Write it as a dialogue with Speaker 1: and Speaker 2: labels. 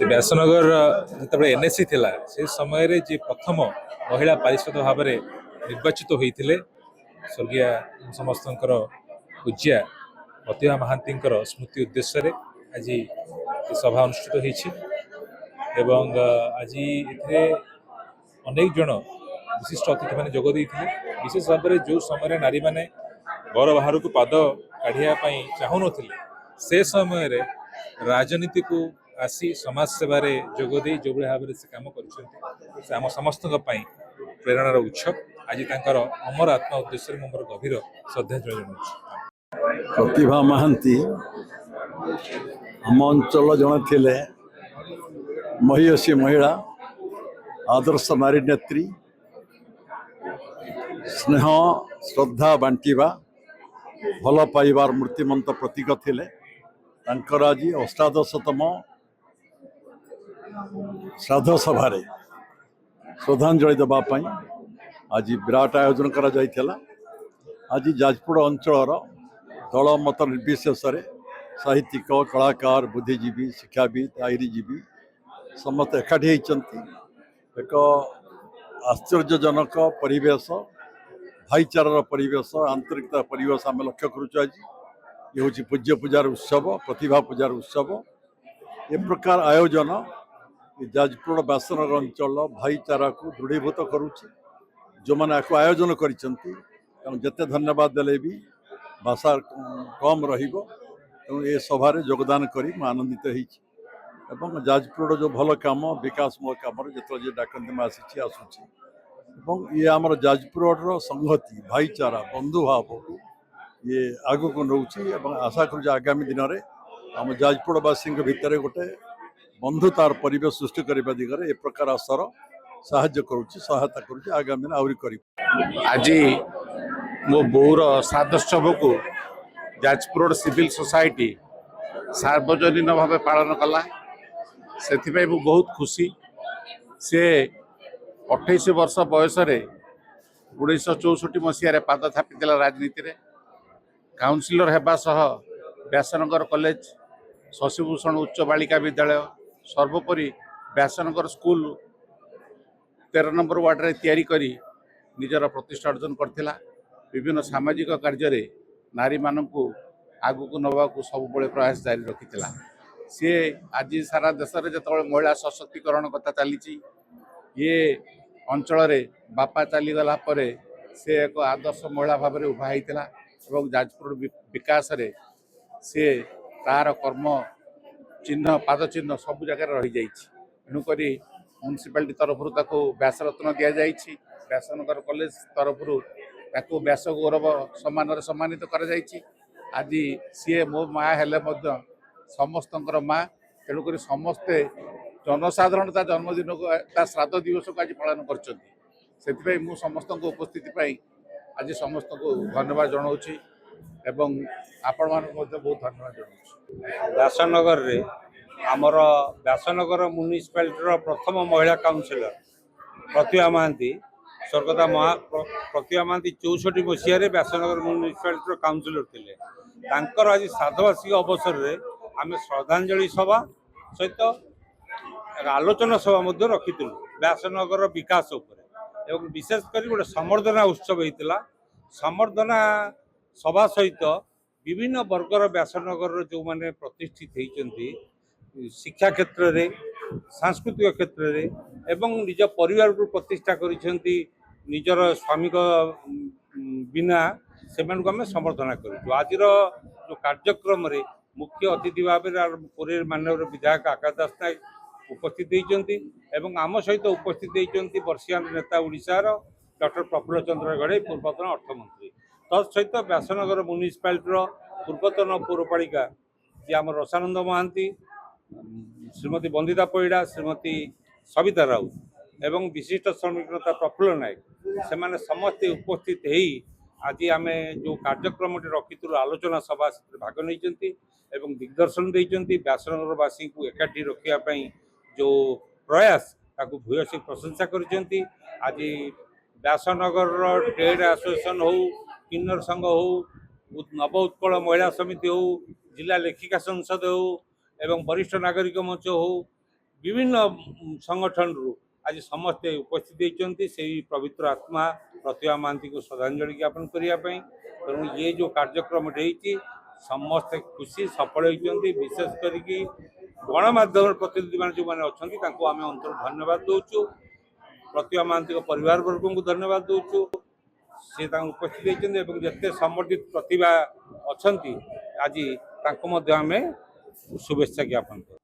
Speaker 1: व्यासनगर जो एनएससी थिला से समय रे जे प्रथम महिला पारिषद भाव में निर्वाचित होते स्वर्गीय समस्तंकर पूज्या प्रतिभा महांती स्मृति उद्देश्य आज सभा अनुष्ठित होती आज अनेक जन विशिष्ट अतिथि मैंने जोग देते विशेष भाव में जो समय नारी मैंने घर बाहर को पाद काढ़ापी चाहू न से समय राजनीति को आसी समाज सेवार जोगदे जो भाव में से कम कर समस्त प्रेरणार उत्स आज अमर आत्मा उद्देश्य मोर गभीर श्रद्धांजलि जनाऊँ।
Speaker 2: प्रतिभा महांती आम अंचल जड़े थे महिषी महिला आदर्श नारी नेत्री स्नेह श्रद्धा बांटिबा भल पाइबार मूर्तिमंत प्रतीक थिले। तांकर आज अष्टादशतम श्राद्ध सभार श्रद्धांजलि देवाई आज विराट आयोजन करा जायथिला। आज जाजपुर अंचल दल मत निर्विशेष साहित्यिक कलाकार बुद्धिजीवी शिक्षाविद आईनजीवी समस्त एकाठी होती एक आश्चर्यजनक परिवेश भाईचारार परिवेश आंतरिकता परिवेश आम लक्ष्य करुचु। आज ये हूँ पूज्य पूजार उत्सव प्रतिभा पूजार उत्सव ए प्रकार आयोजन जाजपुर व्यासनगर अंचल भाईचारा को दृढ़ीभूत करुच्ची। जो मैंने आपको आयोजन करते धन्यवाद देले भी भाषा कम रहिबो। तेणु ए सभार योगदान करी मैं आनंदित होती। जाजपुर जो भल काम विकासमूलक कम जो डाकती मैं आसूची ये आमर जाजपुर संहति भाईचारा बंधुभाव को ये आग को नौची। आशा करुँ आगामी दिन में आम जाजपुरवासी भितर गोटे बंधुतार परिवेश सृष्टि करने दिगरे ए प्रकार असर साहाय्य करुच्ची सहायता करुच्ची आगामी दिन आहरी कर।
Speaker 3: आज मो बोर श्राद्धोत्सव को जाजपुर सिविल सोसाइटी सार्वजनिक भाव पालन कला से बहुत खुशी। से 28 वर्ष बयस 1964 मसीह पाद थापी राजनीति रे काउनसिलर हेबा सह व्यासनगर कॉलेज शशिभूषण उच्च बालिका विद्यालय सर्वोपरि व्यासनगर स्कूल 13 नंबर वार्ड रे तैयारी करी निजर प्रतिष्ठा अर्जन करथिला। विभिन्न सामाजिक कार्य नारी मानकू आगु को नवा को सब बड़े प्रयास जारी रखिथिला। सी आज सारा देश में जो महिला सशक्तिकरण कथा चली ये अंचल रे बापा चलीगला से एक आदर्श महिला भाव में उभा होता और जाजपुर विकास रे से तार कर्म चिन्ह पाद चिन्ह सब जगह रही जाणुक म्यूनिसिपालिटी तरफ व्यासरत्न दि जाइए। व्यासनगर कॉलेज तरफ व्यास गौरव सम्मान सम्मानित कर आज सी मो माँ हेले समस्त माँ तेणुक समस्ते जनसाधारण जन्मदिन को श्राद्ध दिवस को आज पालन कर समस्त उपस्थिति आज समस्त को धन्यवाद जनाऊँ एवं आपण मानक बहुत धन्यवाद जनाऊँ।
Speaker 4: व्यासनगर रे आमर व्यासनगर म्यूनिसिपालिटी प्रथम महिला काउंसिलर प्रतिभा महांती स्वर्गता प्रतिभा महांती 64 मसीह व्यासनगर म्यूनिसिपालिटी काउंसिलर थे। आज श्राद्धवार्षिक अवसर में आम श्रद्धांजलि सभा सहित आलोचना सभा रखी व्यासनगर विकास उपर एवं विशेषकर गोटे संबर्धना उत्सव होता। संबर्धना सभा सहित विभिन्न वर्गर व्यासनगर जो माने प्रतिष्ठित होती शिक्षा क्षेत्र में सांस्कृतिक क्षेत्र में एवं निज परिवार को प्रतिष्ठा करिसेंती निजर स्वामी बिना से आम संबर्धना करूँ। आज जो कार्यक्रम रे मुख्य अतिथि भाव में माननीय विधायक आकाश दास नायक उपस्थित होती एवं आम सहित उपस्थित होती वर्षीयान नेता ओडिशार डॉक्टर प्रफुल्ल चंद्र गड़े पूर्वतन अर्थमंत्री तत्सहित व्यासनगर म्यूनिसिपालिटी पूर्वतन पौरपालिका जी आम रसानंद महांती श्रीमती बंदिता परिड़ा श्रीमती सविता राउत एवं विशिष्ट श्रमिक नेता प्रफुल्ल नायक से समस्ते उपस्थित हो आज आम जो कार्यक्रम रखी आलोचना सभा भाग नहीं दिग्दर्शन देती व्यासनगरवासी को एकाठी रखापी जो प्रयास ताकू भूयसी प्रशंसा कर। आज व्यासनगर ट्रेड एसोसिएशन हो किन्नर संघ हो नव उत्कल महिला समिति हो जिला लेखिका संसद हो एवं वरिष्ठ नागरिक मंच हो विभिन्न संगठन आज समस्ते उपस्थित होती से पवित्र आत्मा प्रतिभा महांती को श्रद्धांजलि ज्ञापन करने तेणु ये जो कार्यक्रम रही समस्ते खुशी सफल होती विशेष करके गणमाध्यम प्रतिनिधि मान जो मैंने अच्छा आम अंतर धन्यवाद दौचु प्रतिभा महांती परिवार वर्ग को धन्यवाद दौचु से उपस्थित होती जिते समर्थित प्रतिभा अच्छा आज आम शुभेच्छा ज्ञापन कर